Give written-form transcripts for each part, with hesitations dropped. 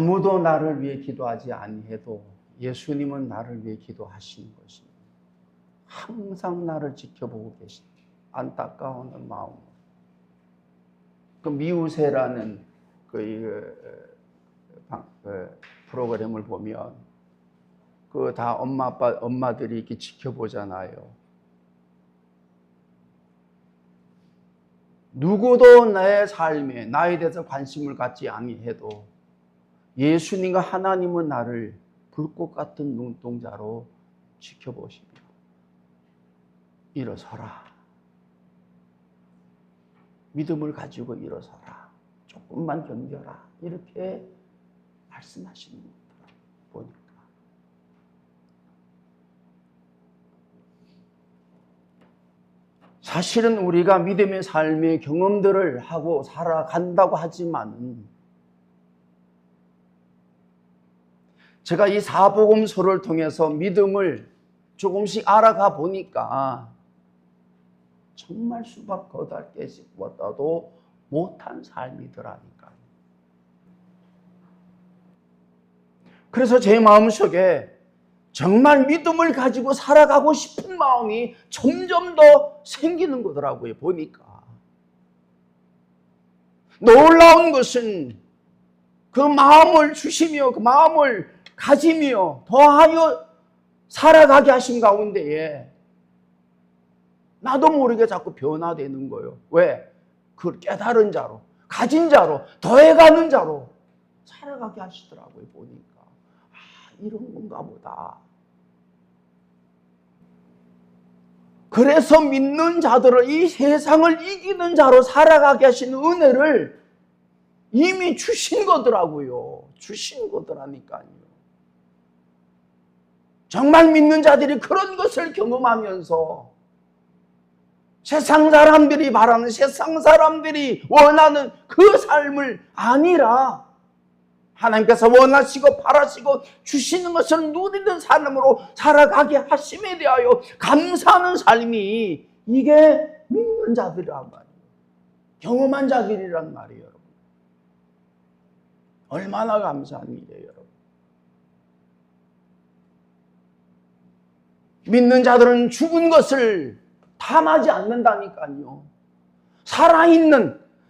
아무도 나를 위해 기도하지 아니해도 예수님은 나를 위해 기도하시는 것입니다. 항상 나를 지켜보고 계십니다. 안타까운 마음. 그 미우새라는 프로그램을 보면 그 다 엄마들이 이렇게 지켜보잖아요. 누구도 내 삶에 나에 대해서 관심을 갖지 아니해도 예수님과 하나님은 나를 불꽃 같은 눈동자로 지켜보십니다. 일어서라. 믿음을 가지고 일어서라. 조금만 견뎌라. 이렇게 말씀하시는 거더라고요. 보니까. 사실은 우리가 믿음의 삶의 경험들을 하고 살아간다고 하지만 제가 이 사복음서를 통해서 믿음을 조금씩 알아가 보니까 정말 수박 8개씩보다도 못한 삶이더라니까요. 그래서 제 마음속에 정말 믿음을 가지고 살아가고 싶은 마음이 점점 더 생기는 거더라고요, 보니까. 놀라운 것은 그 마음을 주시며 그 마음을 가지며 더하여 살아가게 하신 가운데에 나도 모르게 자꾸 변화되는 거예요. 왜? 그 깨달은 자로, 가진 자로, 더해가는 자로 살아가게 하시더라고요, 보니까. 이런 건가 보다. 그래서 믿는 자들을 이 세상을 이기는 자로 살아가게 하시는 은혜를 이미 주신 거더라고요. 주신 거더라니까요. 정말 믿는 자들이 그런 것을 경험하면서 세상 사람들이 바라는, 세상 사람들이 원하는 그 삶을 아니라 하나님께서 원하시고 바라시고 주시는 것을 누리는 삶으로 살아가게 하심에 대하여 감사하는 삶이, 이게 믿는 자들이란 말이에요. 경험한 자들이란 말이에요, 여러분. 얼마나 감사한 일이에요, 여러분. 믿는 자들은 죽은 것을 탐하지 않는다니까요.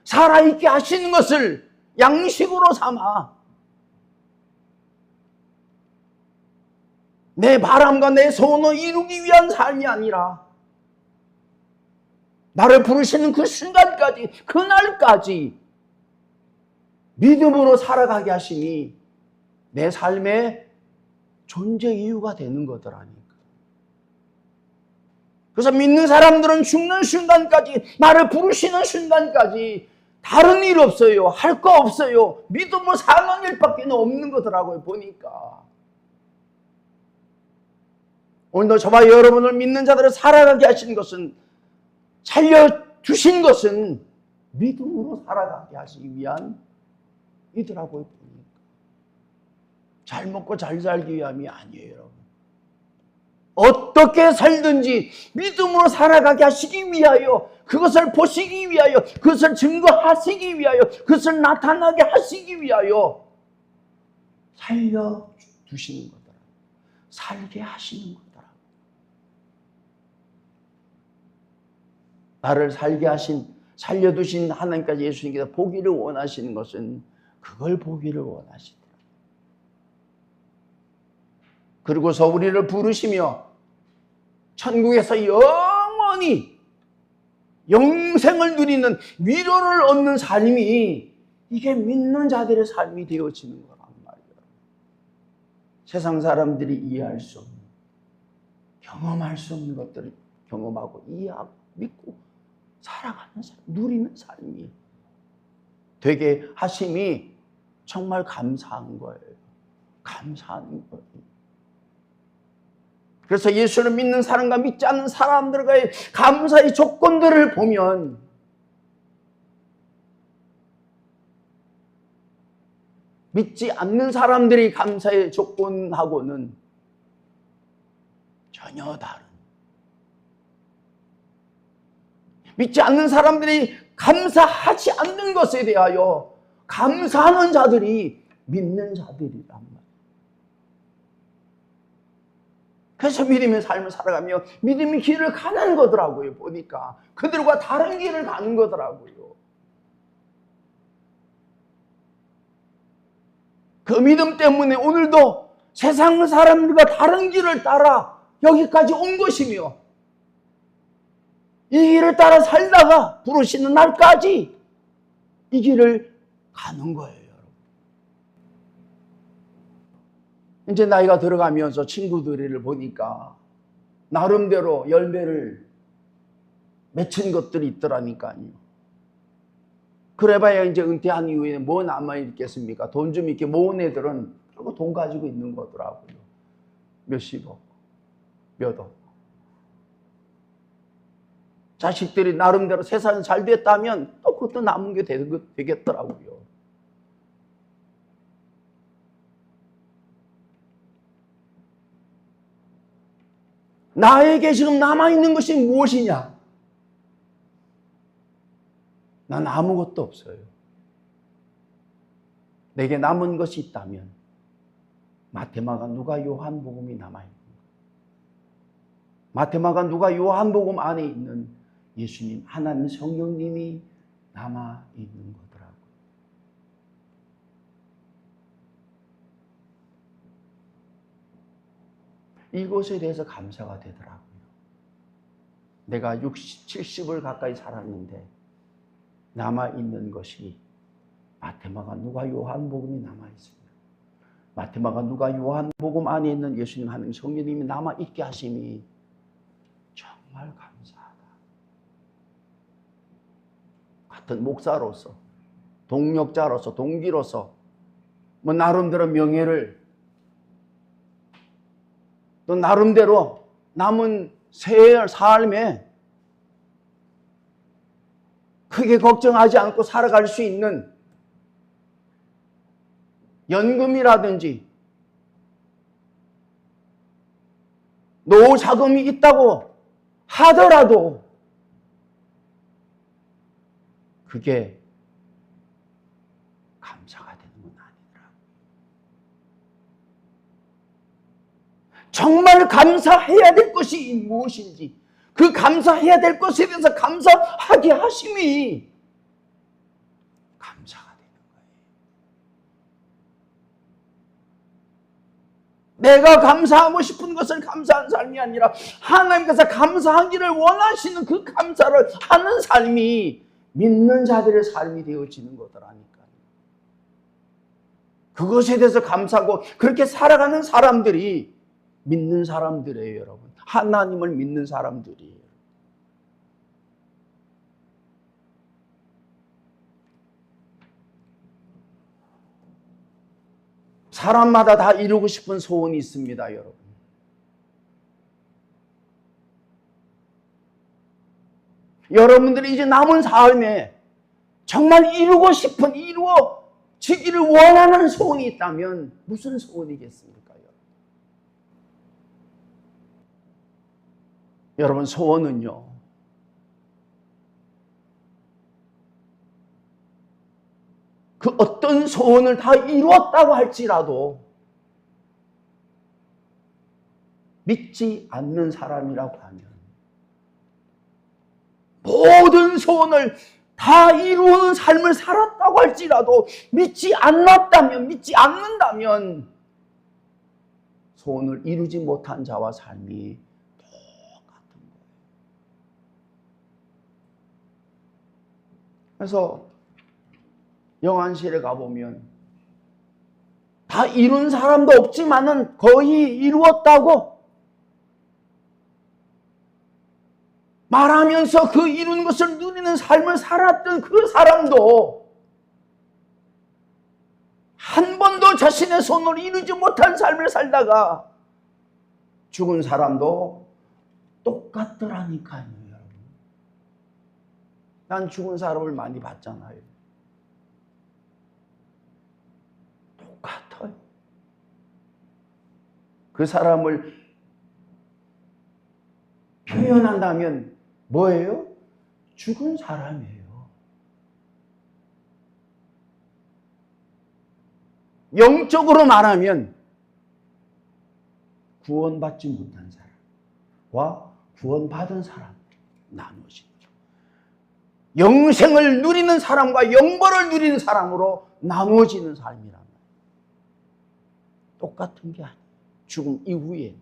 살아있게 하시는 것을 양식으로 삼아 내 바람과 내 소원을 이루기 위한 삶이 아니라 나를 부르시는 그 순간까지, 그날까지 믿음으로 살아가게 하시니 내 삶의 존재 이유가 되는 거더라니까. 그래서 믿는 사람들은 죽는 순간까지, 나를 부르시는 순간까지 다른 일 없어요. 할 거 없어요. 믿음으로 사는 일밖에 없는 거더라고요, 보니까. 오늘도 저와 여러분을 믿는 자들을 살아가게 하신 것은, 살려주신 것은 믿음으로 살아가게 하시기 위한 이더라고요, 보니까. 잘 먹고 잘 살기 위함이 아니에요, 여러분. 어떻게 살든지 믿음으로 살아가게 하시기 위하여, 그것을 보시기 위하여, 그것을 증거하시기 위하여, 그것을 나타나게 하시기 위하여 살려주시는 거더라. 살게 하시는 거더라. 나를 살게 하신, 살려두신 하나님까지 예수님께서 보기를 원하시는 것은 그걸 보기를 원하시더라. 그리고서 우리를 부르시며 천국에서 영원히 영생을 누리는 위로를 얻는 삶이, 이게 믿는 자들의 삶이 되어지는 거란 말이에요. 세상 사람들이 이해할 수 없는, 경험할 수 없는 것들을 경험하고 이해하고 믿고 살아가는 삶, 누리는 삶이 되게 하심이 정말 감사한 거예요. 감사한 거예요. 그래서 예수를 믿는 사람과 믿지 않는 사람들과의 감사의 조건들을 보면 믿지 않는 사람들이 감사의 조건하고는 전혀 다른, 믿지 않는 사람들이 감사하지 않는 것에 대하여 감사하는 자들이 믿는 자들이란 말이에요. 그래서 믿음의 삶을 살아가며 믿음의 길을 가는 거더라고요. 보니까 그들과 다른 길을 가는 거더라고요. 그 믿음 때문에 오늘도 세상 사람들과 다른 길을 따라 여기까지 온 것이며 이 길을 따라 살다가 부르시는 날까지 이 길을 가는 거예요. 여러분. 이제 나이가 들어가면서 친구들을 보니까 나름대로 열매를 맺힌 것들이 있더라니까요. 그래봐야 이제 은퇴한 이후에 뭐 남아있겠습니까? 돈 좀 이렇게 모은 애들은 결국 돈 가지고 있는 거더라고요. 몇십억, 몇억. 자식들이 나름대로 세상이 잘 됐다면 또 그것도 남은 게 되겠더라고요. 나에게 지금 남아있는 것이 무엇이냐? 난 아무것도 없어요. 내게 남은 것이 있다면 마태마가, 누가, 요한복음이 남아있는 거예요. 마태마가, 누가, 요한복음 안에 있는 예수님, 하나님 성령님이 남아있는 거더라고요. 이것에 대해서 감사가 되더라고요. 내가 60, 70을 가까이 살았는데 남아있는 것이 마태마가, 누가, 요한복음이 남아있습니다. 마태마가, 누가, 요한복음 안에 있는 예수님 하나님 성령님이 남아있게 하심이 정말 감사하다. 같은 목사로서, 동력자로서, 동기로서 뭐 나름대로 명예를 또 나름대로 남은 삶에 크게 걱정하지 않고 살아갈 수 있는 연금이라든지 노후 자금이 있다고 하더라도 그게 감사가 되는 건 아니더라고요. 정말 감사해야 될 것이 무엇인지, 그 감사해야 될 것에 대해서 감사하게 하심이 감사가 되는 거예요. 내가 감사하고 싶은 것을 감사한 삶이 아니라 하나님께서 감사하기를 원하시는 그 감사를 하는 삶이 믿는 자들의 삶이 되어지는 거더라니까요. 그것에 대해서 감사하고 그렇게 살아가는 사람들이 믿는 사람들이에요, 여러분. 하나님을 믿는 사람들이에요. 사람마다 다 이루고 싶은 소원이 있습니다, 여러분. 여러분들이 이제 남은 삶에 정말 이루고 싶은, 이루어지기를 원하는 소원이 있다면 무슨 소원이겠습니까? 여러분, 소원은요, 그 어떤 소원을 다 이루었다고 할지라도 믿지 않는 사람이라고 하면, 모든 소원을 다 이루는 삶을 살았다고 할지라도 믿지 않는다면 소원을 이루지 못한 자와 삶이 그래서 영안실에 가보면 다 이룬 사람도 없지만은 거의 이루었다고 말하면서 그 이룬 것을 누리는 삶을 살았던 그 사람도 한 번도 자신의 손으로 이루지 못한 삶을 살다가 죽은 사람도 똑같더라니까요. 난 죽은 사람을 많이 봤잖아요. 똑같아요. 그 사람을 표현한다면 뭐예요? 죽은 사람이에요. 영적으로 말하면 구원받지 못한 사람과 구원받은 사람 나누어집니다. 영생을 누리는 사람과 영벌을 누리는 사람으로 나누어지는 사람이란 말이에요. 똑같은 게 아니에요. 죽음 이후에.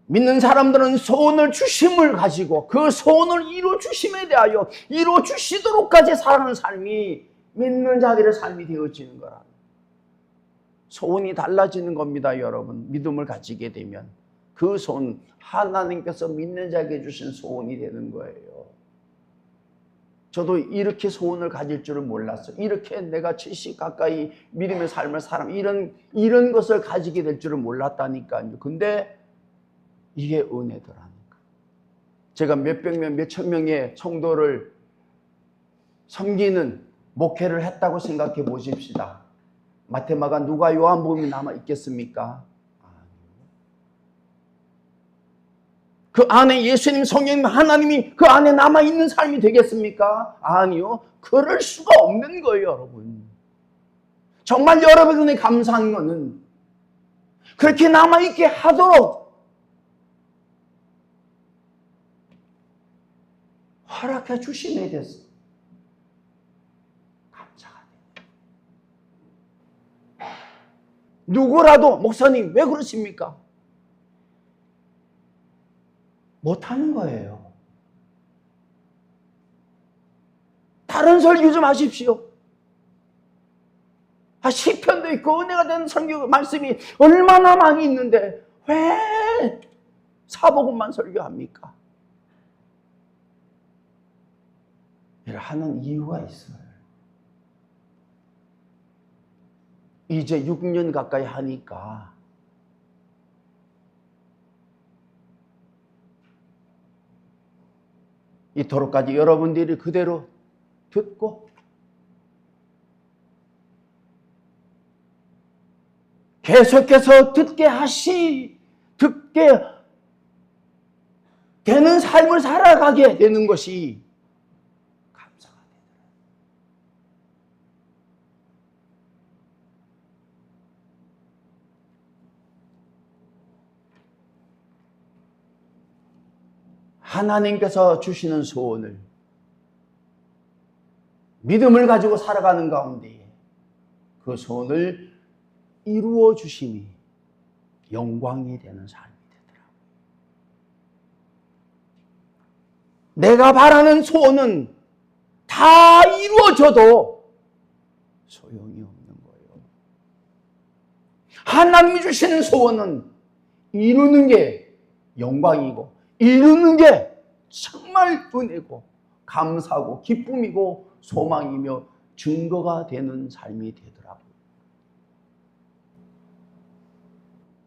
믿는 사람들은 소원을 주심을 가지고 그 소원을 이루어 주심에 대하여 이루어 주시도록까지 살아가는 삶이 믿는 자들의 삶이 되어지는 거라. 소원이 달라지는 겁니다, 여러분. 믿음을 가지게 되면 그 소원, 하나님께서 믿는 자에게 주신 소원이 되는 거예요. 저도 이렇게 소원을 가질 줄은 몰랐어요. 이렇게 내가 70 가까이 믿음의 삶을 살아 이런 것을 가지게 될 줄은 몰랐다니까요. 근데 이게 은혜더라니까. 제가 몇백 명, 몇천 명의 성도를 섬기는 목회를 했다고 생각해 보십시다. 마테마가 누가 요한복음이 남아 있겠습니까? 그 안에 예수님, 성령님, 하나님이 그 안에 남아 있는 삶이 되겠습니까? 아니요. 그럴 수가 없는 거예요, 여러분. 정말 여러분이 감사한 거는 그렇게 남아 있게 하도록 허락해 주심에 대해서 감사가 돼요. 누구라도 목사님 왜 그러십니까? 못하는 거예요. 다른 설교 좀 하십시오. 시편도 있고 은혜가 되는 설교 말씀이 얼마나 많이 있는데 왜 사복음만 설교합니까? 하는 이유가 있어요. 이제 6년 가까이 하니까 이토록까지 여러분들이 그대로 듣고 계속해서 듣게 되는 삶을 살아가게 되는 것이 감사가 되더라고요. 하나님께서 주시는 소원을 믿음을 가지고 살아가는 가운데 그 소원을 이루어 주심이 영광이 되는 삶이 되더라고요. 내가 바라는 소원은 다 이루어져도 소용이 없는 거예요. 하나님이 주시는 소원은 이루는 게 영광이고 이루는 게 정말 은혜고 감사고 기쁨이고 소망이며 증거가 되는 삶이 되더라고요.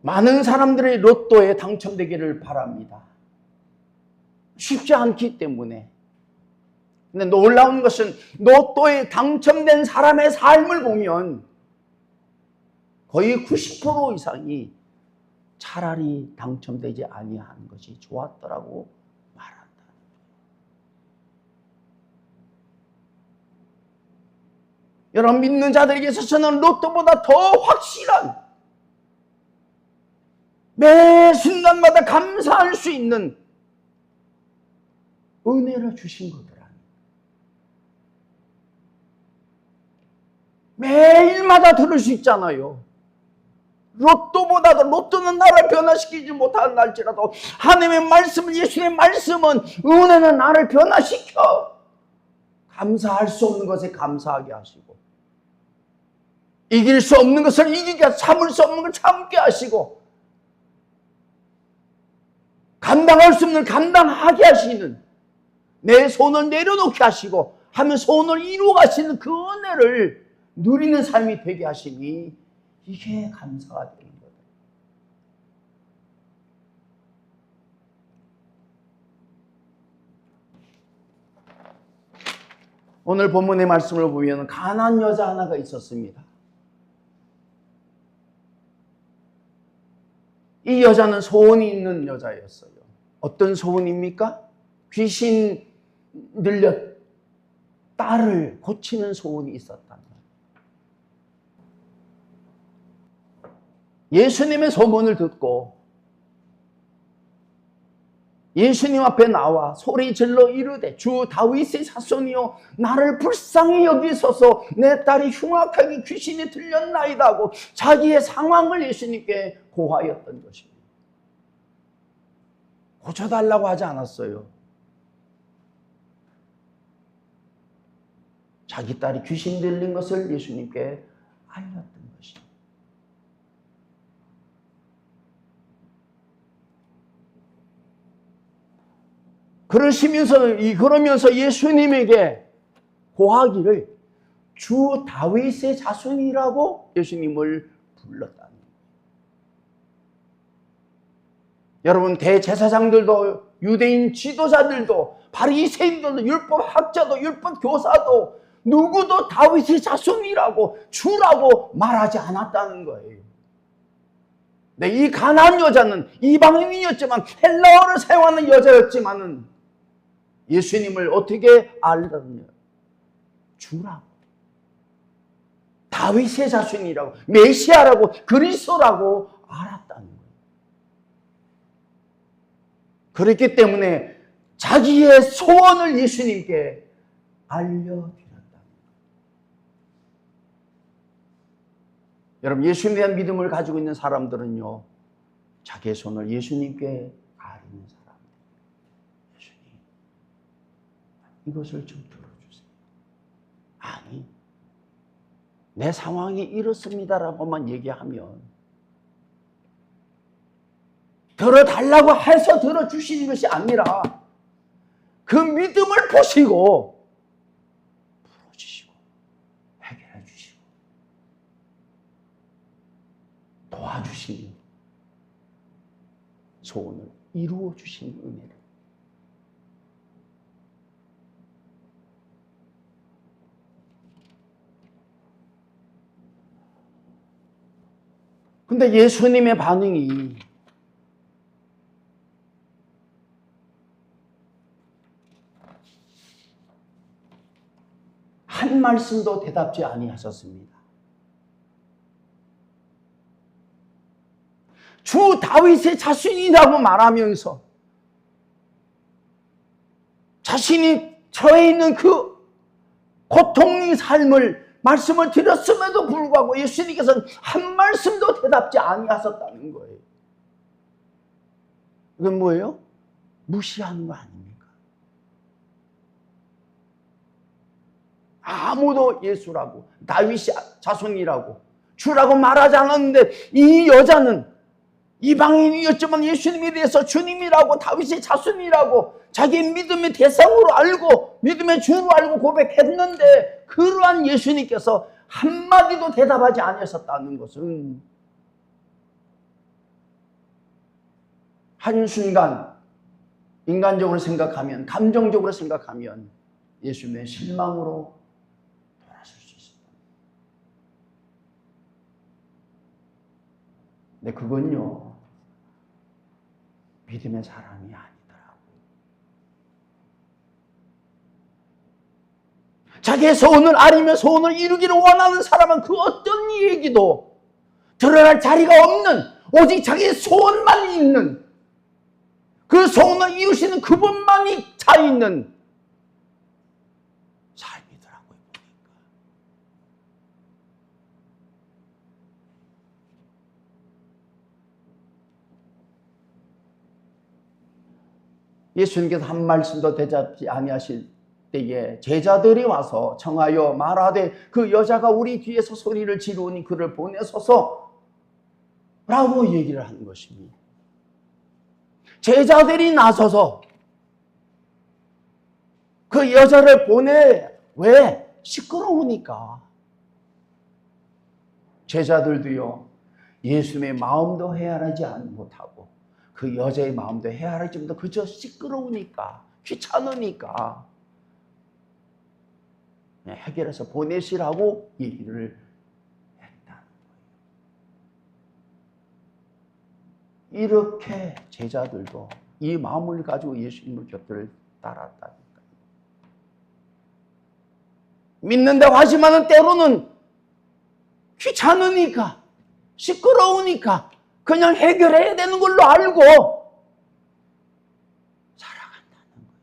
많은 사람들이 로또에 당첨되기를 바랍니다. 쉽지 않기 때문에. 근데 놀라운 것은 로또에 당첨된 사람의 삶을 보면 거의 90% 이상이 차라리 당첨되지 아니하는 것이 좋았더라고 말한다. 여러분 믿는 자들에게 있어서는 로또보다 더 확실한 매 순간마다 감사할 수 있는 은혜를 주신 거더라. 매일마다 들을 수 있잖아요. 로또는 나를 변화시키지 못하는 날지라도 하나님의 말씀은 예수의 말씀은 은혜는 나를 변화시켜 감사할 수 없는 것에 감사하게 하시고 이길 수 없는 것을 이기게 참을 수 없는 걸 참게 하시고 감당할 수 없는 걸 감당하게 하시는 내 손을 내려놓게 하시고 하면 손을 이루어 가시는 그 은혜를 누리는 삶이 되게 하시니 이게 감사가 되는 거예요. 오늘 본문의 말씀을 보면 가난한 여자 하나가 있었습니다. 이 여자는 소원이 있는 여자였어요. 어떤 소원입니까? 귀신 들렸 딸을 고치는 소원이 있었다는 거예요. 예수님의 소문을 듣고 예수님 앞에 나와 소리 질러 이르되 주 다윗의 자손이여 나를 불쌍히 여기소서 내 딸이 흉악하게 귀신이 들렸나이다 하고 자기의 상황을 예수님께 고하였던 것입니다. 고쳐달라고 하지 않았어요. 자기 딸이 귀신 들린 것을 예수님께 알렸던 것입니다. 그러면서 예수님에게 고하기를 주 다윗의 자손이라고 예수님을 불렀다는 거예요. 여러분, 대제사장들도 유대인 지도자들도 바리새인들도 율법학자도 율법교사도 누구도 다윗의 자손이라고 주라고 말하지 않았다는 거예요. 네, 이 가나안 여자는 이방인이었지만 헬라어를 사용하는 여자였지만은 예수님을 어떻게 알았느냐? 주라고. 다윗의 자손이라고, 메시아라고, 그리스도라고 알았다는 거예요. 그렇기 때문에 자기의 소원을 예수님께 알려드렸다는 거예요. 여러분, 예수님에 대한 믿음을 가지고 있는 사람들은요, 자기의 소원을 예수님께 아뢰는 사람들. 예수님, 이것을 좀 들어주세요. 아니, 내 상황이 이렇습니다라고만 얘기하면 들어달라고 해서 들어주시는 것이 아니라 그 믿음을 보시고 풀어주시고 해결해 주시고 도와주시는 소원을 이루어 주시는 은혜를. 근데 예수님의 반응이 한 말씀도 대답지 아니하셨습니다. 주 다윗의 자손이라고 말하면서 자신이 처해 있는 그 고통의 삶을 말씀을 드렸음에도 불구하고 예수님께서는 한 말씀도 대답지 아니하셨다는 거예요. 이건 뭐예요? 무시하는 거 아닙니까? 아무도 예수라고 다윗의 자손이라고 주라고 말하지 않았는데 이 여자는 이방인이었지만 예수님에 대해서 주님이라고 다윗의 자손이라고 자기의 믿음의 대상으로 알고 믿음의 주로 알고 고백했는데 그러한 예수님께서 한마디도 대답하지 않으셨다는 것은 한순간 인간적으로 생각하면 감정적으로 생각하면 예수님의 실망으로 돌아설 수 있습니다. 근데 그건요 믿음의 사람이 아니더라고요. 자기의 소원을 아리며 소원을 이루기를 원하는 사람은 그 어떤 얘기도 드러날 자리가 없는 오직 자기의 소원만 있는 그 소원을 이루시는 그분만이 차 있는 삶이더라고요. 보니까. 예수님께서 한 말씀도 대답지 아니하실 때에 제자들이 와서 청하여 말하되 그 여자가 우리 뒤에서 소리를 지르니 그를 보내소서 라고 얘기를 하는 것입니다. 제자들이 나서서 그 여자를 보내. 왜? 시끄러우니까. 제자들도요 예수님의 마음도 헤아리지 못하고 그 여자의 마음도 헤아리지 못하고 그저 시끄러우니까 귀찮으니까 해결해서 보내시라고 얘기를 했다는 거예요. 이렇게 제자들도 이 마음을 가지고 예수님을 곁을 따랐다니까요. 믿는다고 하지만은 때로는 귀찮으니까, 시끄러우니까 그냥 해결해야 되는 걸로 알고 살아간다는 거예요.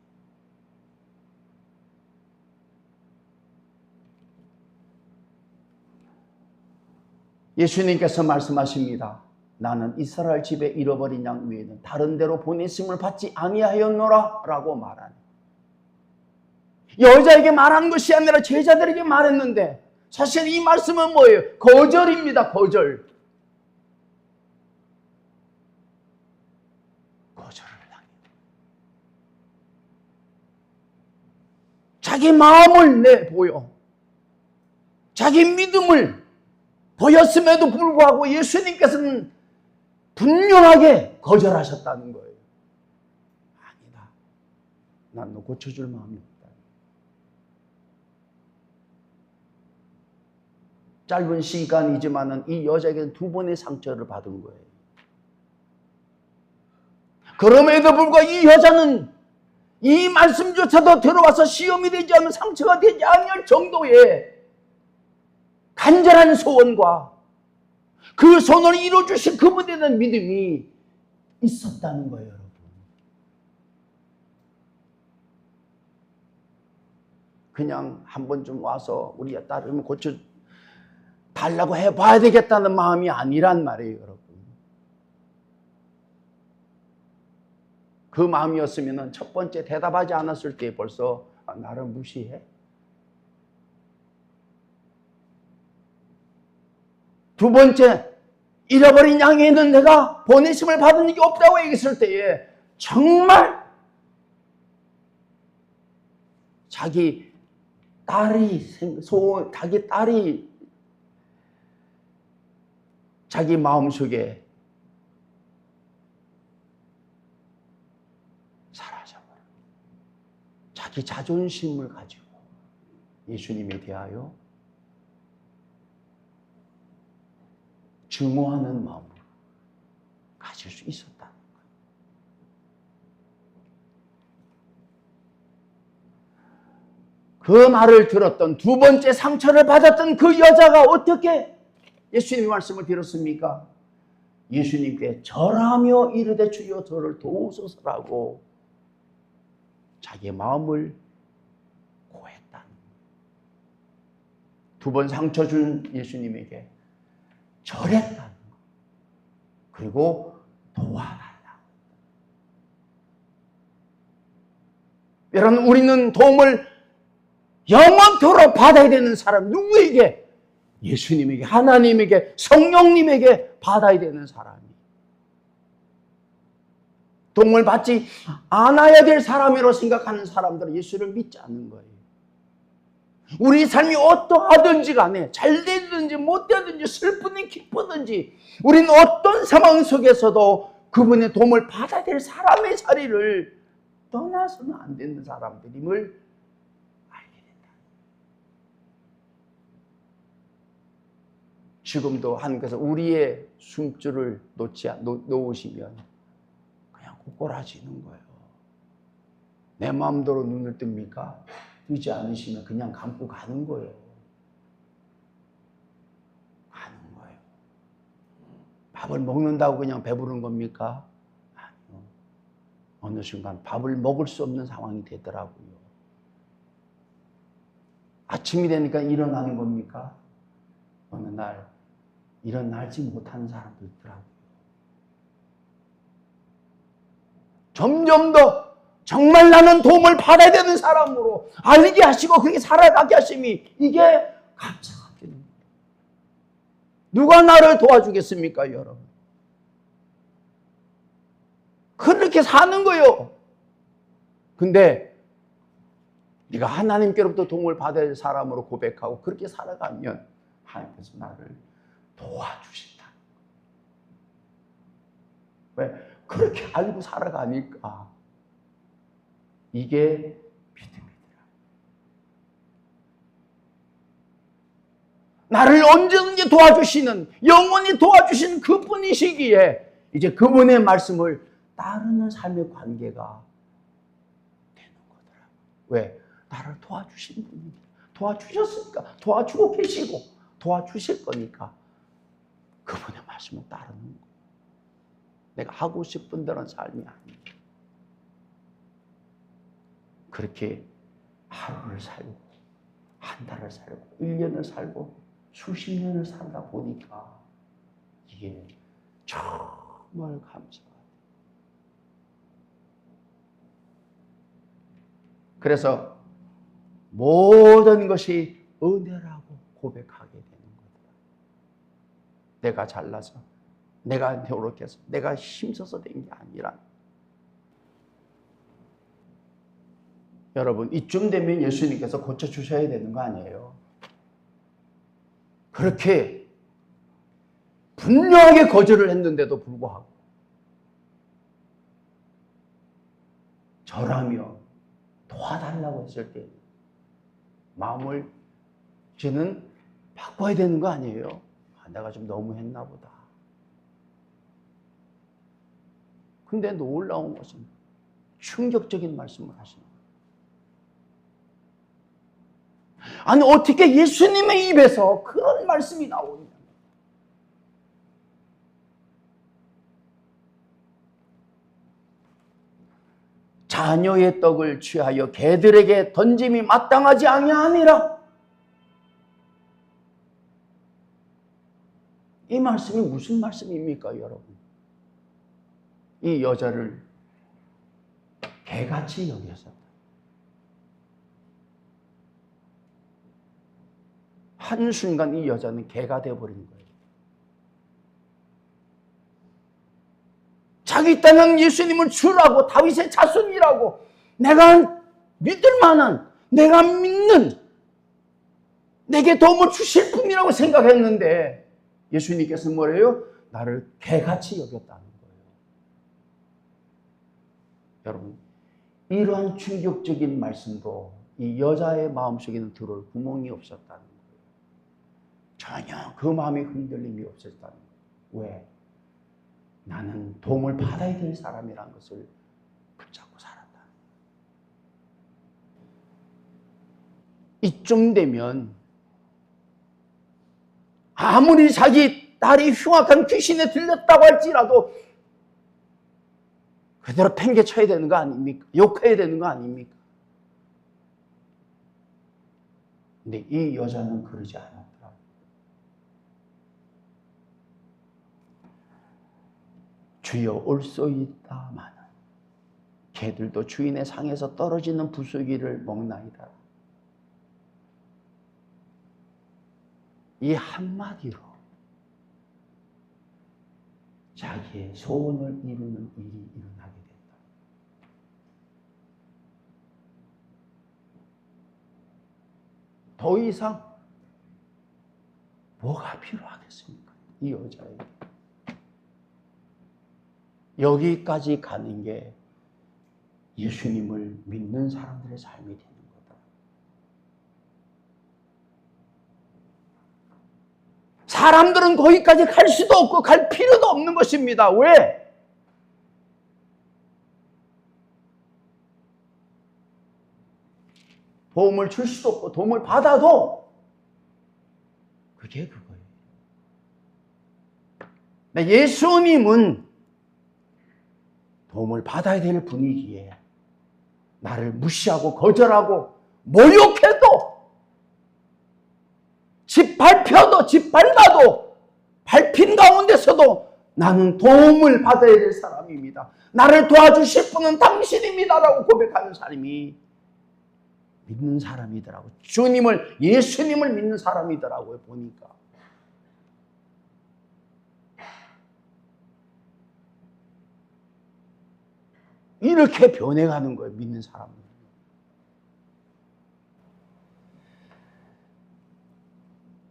예수님께서 말씀하십니다. 나는 이스라엘 집에 잃어버린 양 외에는 다른 데로 보내심을 받지 아니하였노라 라고 말하네. 여자에게 말한 것이 아니라 제자들에게 말했는데, 사실 이 말씀은 뭐예요? 거절입니다. 거절. 거절을 당해요. 자기 마음을 내보여, 자기 믿음을 보였음에도 불구하고 예수님께서는 분명하게 거절하셨다는 거예요. 아니다. 난 너 고쳐줄 마음이 없다. 짧은 시간이지만은 이 여자에게는 2번의 상처를 받은 거예요. 그럼에도 불구하고 이 여자는 이 말씀조차도 들어와서 시험이 되지 않는, 상처가 되지 않을 정도의 간절한 소원과 그 소원을 이루어주신 그분에 대한 믿음이 있었다는 거예요, 여러분. 그냥 한 번 좀 와서 우리 딸을 고쳐 달라고 해봐야 되겠다는 마음이 아니란 말이에요, 여러분. 그 마음이었으면 첫 번째 대답하지 않았을 때 벌써 나를 무시해? 두 번째, 잃어버린 양에는 내가 보내심을 받은 적이 없다고 얘기했을 때에 정말 자기 딸이 자기 마음속에 사라져버려. 자기 자존심을 가지고 예수님에 대하여 증오하는 마음을 가질 수 있었다는 거예요. 그 말을 들었던, 2번째 상처를 받았던 그 여자가 어떻게 예수님의 말씀을 들었습니까? 예수님께 절하며 이르되 주여 저를 도우소서라고 자기의 마음을 고했다는 거예요. 2번 상처 준 예수님에게 절했다는 거. 그리고 도와달라고. 여러분, 우리는 도움을 영원토록 받아야 되는 사람, 누구에게? 예수님에게, 하나님에게, 성령님에게 받아야 되는 사람이. 도움을 받지 않아야 될 사람이라고 생각하는 사람들은 예수를 믿지 않는 거예요. 우리 삶이 어떠하든지 간에 잘 되든지 못 되든지 슬프든지 기쁘든지 우리는 어떤 상황 속에서도 그분의 도움을 받아야 될 사람의 자리를 떠나서는 안 되는 사람들임을 알게 된다. 지금도 하나님께서 우리의 숨줄을 놓으시면 그냥 꼬꾸라지는 거예요. 내 마음대로 눈을 뜹니까? 뜨지 않으시면 그냥 감고 가는 거예요. 가는 거예요. 밥을 먹는다고 그냥 배부른 겁니까? 아니요. 어느 순간 밥을 먹을 수 없는 상황이 되더라고요. 아침이 되니까 일어나는 겁니까? 어느 날 일어나지 못하는 사람도 있더라고요. 점점 더 정말 나는 도움을 받아야 되는 사람으로 알게 하시고 그렇게 살아가게 하심이 이게 감사하게 됩니다. 누가 나를 도와주겠습니까, 여러분? 그렇게 사는 거예요. 근데 네가 하나님께로부터 도움을 받아야 될 사람으로 고백하고 그렇게 살아가면 하나님께서 나를 도와주신다. 왜? 그렇게 알고 살아가니까 이게 믿음이더라. 나를 언제든지 도와주시는, 영원히 도와주시는 그분이시기에 이제 그분의 말씀을 따르는 삶의 관계가 되는 거더라고요. 왜? 나를 도와주신 분이니까. 도와주셨으니까, 도와주고 계시고 도와주실 거니까 그분의 말씀을 따르는 거예요. 내가 하고 싶은 대로 삶이 아니에요. 그렇게 하루를 살고 한 달을 살고 1년을 살고 수십 년을 살다 보니까 이게 정말 감사해요. 그래서 모든 것이 은혜라고 고백하게 되는 거다. 내가 잘나서, 내가 노력해서, 내가 힘써서 된 게 아니라. 여러분, 이쯤 되면 예수님께서 고쳐주셔야 되는 거 아니에요? 그렇게 분명하게 거절을 했는데도 불구하고 저라면 도와달라고 했을 때 마음을 저는 바꿔야 되는 거 아니에요? 내가 좀 너무 했나 보다. 근데 놀라운 것은 충격적인 말씀을 하시는 거예요. 아니, 어떻게 예수님의 입에서 그런 말씀이 나오냐. 자녀의 떡을 취하여 개들에게 던짐이 마땅하지 아니하니라. 이 말씀이 무슨 말씀입니까, 여러분? 이 여자를 개같이 여겼었다. 한순간 이 여자는 개가 되어버린 거예요. 자기 딴은 예수님을 주라고, 다윗의 자손이라고, 내가 믿을 만한, 내가 믿는, 내게 도움을 주실 분이라고 생각했는데 예수님께서 뭐래요? 나를 개같이 여겼다는 거예요. 여러분, 이러한 충격적인 말씀도 이 여자의 마음속에는 들어올 구멍이 없었다는 거예요. 전혀 그 마음의 흔들림이 없었다는 거예요. 왜? 나는 도움을 받아야 될 사람이라는 것을 붙잡고 살았다. 이쯤 되면 아무리 자기 딸이 흉악한 귀신에 들렸다고 할지라도 그대로 팽개쳐야 되는 거 아닙니까? 욕해야 되는 거 아닙니까? 근데 이 여자는 그러지 않았더라고요. 주여 올소이다마는 개들도 주인의 상에서 떨어지는 부수기를 먹나이다. 이 한마디로 자기의 소원을 이루는 일이 일어나게 된다. 더 이상 뭐가 필요하겠습니까? 이 여자에게. 여기까지 가는 게 예수님을 믿는 사람들의 삶이 되는 거다. 사람들은 거기까지 갈 수도 없고 갈 필요도 없는 것입니다. 왜? 도움을 줄 수도 없고 도움을 받아도 그게 그거예요. 예수님은 도움을 받아야 될 분위기에 나를 무시하고 거절하고 모욕해도 짓밟혀도 짓밟아도 밟힌 가운데서도 나는 도움을 받아야 될 사람입니다. 나를 도와주실 분은 당신입니다라고 고백하는 사람이 믿는 사람이더라고요. 주님을, 예수님을 믿는 사람이더라고요, 보니까. 이렇게 변해가는 거예요, 믿는 사람은.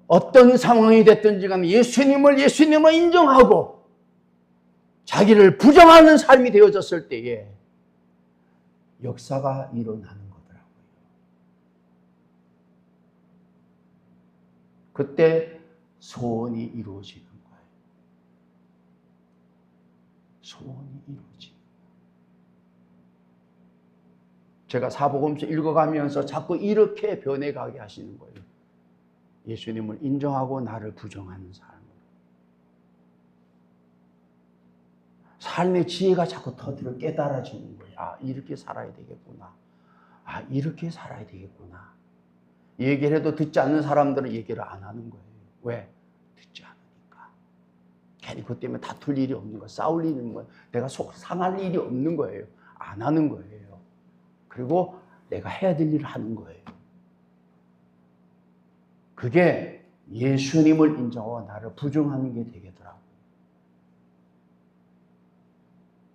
어떤 상황이 됐든지 간에 예수님을 인정하고 자기를 부정하는 삶이 되어졌을 때에 역사가 일어나는 거더라고요. 그때 소원이 이루어지는 거예요. 소원이 이루어지는 거예요. 제가 사복음서 읽어가면서 자꾸 이렇게 변해가게 하시는 거예요. 예수님을 인정하고 나를 부정하는 삶으로. 삶의 지혜가 자꾸 터들어 깨달아지는 거예요. 아, 이렇게 살아야 되겠구나. 아, 이렇게 살아야 되겠구나. 얘기를 해도 듣지 않는 사람들은 얘기를 안 하는 거예요. 왜? 듣지 않으니까. 괜히 그것 때문에 다툴 일이 없는 거예요. 싸울 일이 없는 거예요. 내가 속 상할 일이 없는 거예요. 안 하는 거예요. 그리고 내가 해야 될 일을 하는 거예요. 그게 예수님을 인정하고 나를 부정하는 게 되겠더라고요.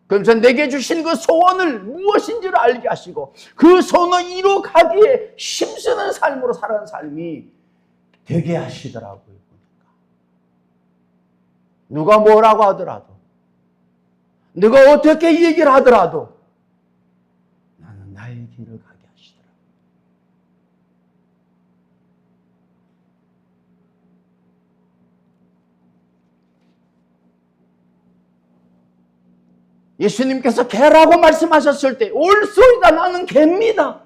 그래서 내게 주신 그 소원을 무엇인지를 알게 하시고 그 소원을 이루어가기에 힘쓰는 삶으로 살아가는 삶이 되게 하시더라고요. 보니까. 누가 뭐라고 하더라도 누가 어떻게 얘기를 하더라도 나는 나의 길을 가게 하시더라고요. 예수님께서 개라고 말씀하셨을 때 올소이다 나는 개입니다.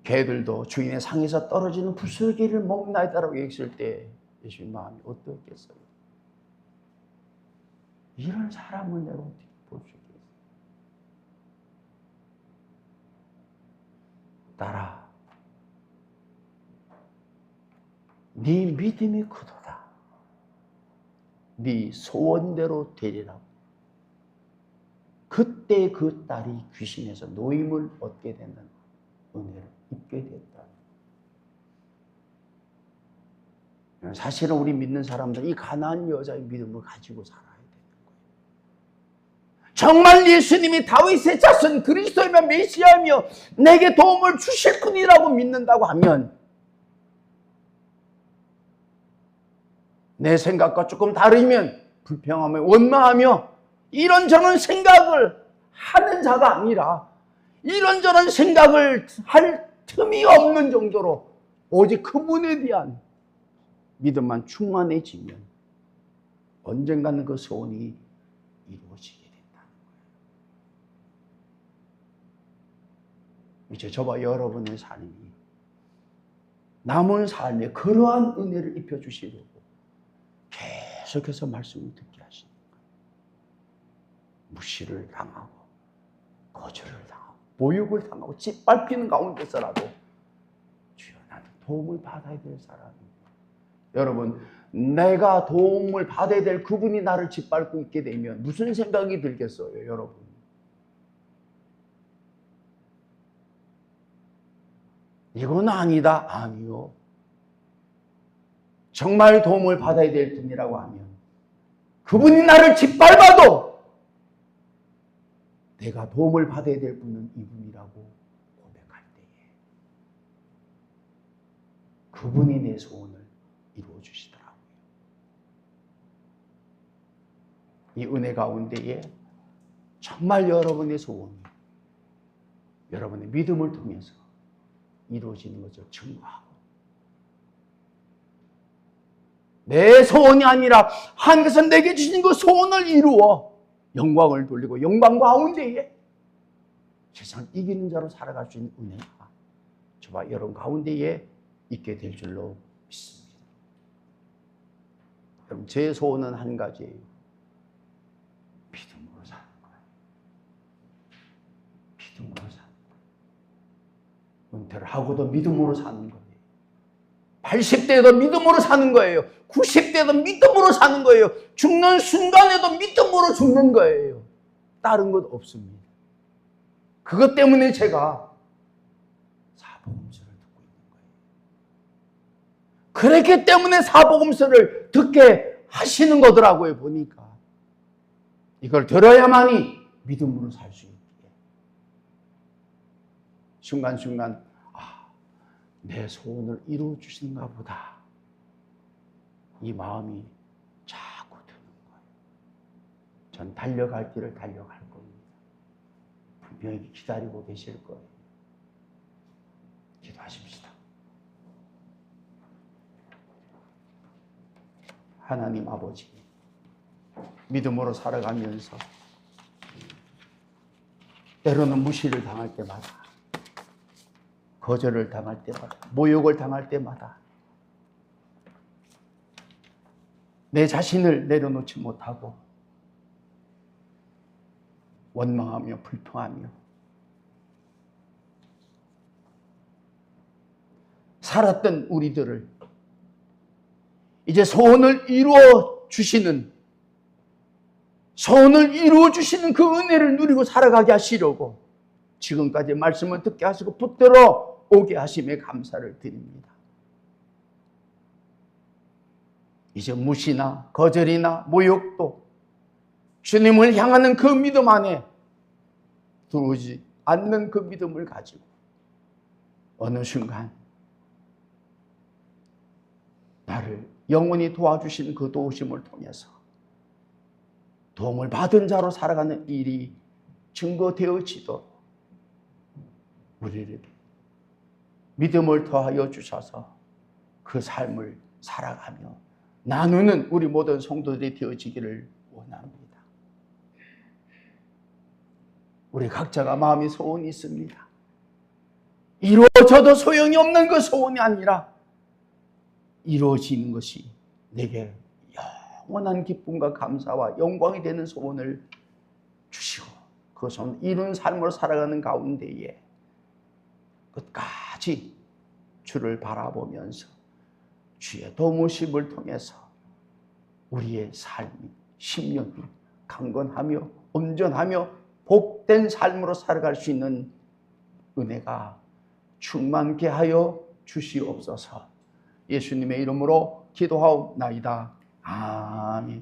개들도 주인의 상에서 떨어지는 부스러기를 먹나이다라고 얘기했을 때 예수님 마음이 어떻겠어요? 이런 사람을 내가 어떻게 볼 수 있겠어요? 딸아, 네 믿음이 크도다. 네 소원대로 되리라고. 그때 그 딸이 귀신에서 노임을 얻게 되는 은혜를 입게 됐다. 사실은 우리 믿는 사람들은 이 가난한 여자의 믿음을 가지고 살아야 되는 거예요. 정말 예수님이 다윗의 자손 그리스도이며 메시아이며 내게 도움을 주실 분이라고 믿는다고 하면 내 생각과 조금 다르면 불평하며 원망하며 이런저런 생각을 하는 자가 아니라 이런저런 생각을 할 틈이 없는 정도로 오직 그분에 대한 믿음만 충만해지면 언젠가는 그 소원이 이루어지게 된다는 거예요. 이제 저와 여러분의 삶이 남은 삶에 그러한 은혜를 입혀주시려고 계속해서 말씀을 듣게 하시는 거예요. 무시를 당하고 거절을 당하고 모욕을 당하고 짓밟히는 가운데서라도 주여 나는 도움을 받아야 될 사람입니다. 여러분, 내가 도움을 받아야 될 그분이 나를 짓밟고 있게 되면 무슨 생각이 들겠어요, 여러분? 이건 아니다. 아니요. 정말 도움을 받아야 될 분이라고 하면 그분이 나를 짓밟아도 내가 도움을 받아야 될 분은 이분이라고 고백할 때에 그분이 내 소원을 이루어 주시더라고요. 이 은혜 가운데에 정말 여러분의 소원이 여러분의 믿음을 통해서 이루어지는 것을 증거하고 내 소원이 아니라 하나님께서 내게 주신 그 소원을 이루어 영광을 돌리고 영광 가운데에 세상을 이기는 자로 살아갈 수 있는 은혜가 저와 여러분 가운데에 있게 될 줄로 믿습니다. 여러분, 제 소원은 한 가지예요. 믿음으로 사는 거예요. 믿음으로 사는 거예요. 은퇴를 하고도 믿음으로 사는 거예요. 80대에도 믿음으로 사는 거예요. 90대에도 믿음으로 사는 거예요. 죽는 순간에도 믿음으로 죽는 거예요. 다른 것 없습니다. 그것 때문에 제가 사복음서를 듣고 있는 거예요. 그렇기 때문에 사복음서를 듣게 하시는 거더라고요, 보니까. 이걸 들어야만이 믿음으로 살 수 있기에. 순간순간 내 소원을 이루어 주시는가 보다. 이 마음이 자꾸 드는 거예요. 전 달려갈 길을 달려갈 겁니다. 분명히 기다리고 계실 거예요. 기도하십시다. 하나님 아버지, 믿음으로 살아가면서 때로는 무시를 당할 때마다, 거절을 당할 때마다, 모욕을 당할 때마다 내 자신을 내려놓지 못하고 원망하며 불평하며 살았던 우리들을 이제 소원을 이루어 주시는 그 은혜를 누리고 살아가게 하시려고 지금까지 말씀을 듣게 하시고 붙들어 오게 하심에 감사를 드립니다. 이제 무시나 거절이나 모욕도 주님을 향하는 그 믿음 안에 들어오지 않는 그 믿음을 가지고 어느 순간 나를 영원히 도와주신 그 도우심을 통해서 도움을 받은 자로 살아가는 일이 증거되어지도록 우리를 믿음을 더하여 주셔서 그 삶을 살아가며 나누는 우리 모든 성도들이 되어지기를 원합니다. 우리 각자가 마음의 소원이 있습니다. 이루어져도 소용이 없는 그 소원이 아니라 이루어지는 것이 내게 영원한 기쁨과 감사와 영광이 되는 소원을 주시고 그 소원 이룬 삶으로 살아가는 가운데에 끝까지 주를 바라보면서 주의 도우심을 통해서 우리의 삶이 심령이 강건하며 온전하며 복된 삶으로 살아갈 수 있는 은혜가 충만케 하여 주시옵소서. 예수님의 이름으로 기도하옵나이다. 아멘.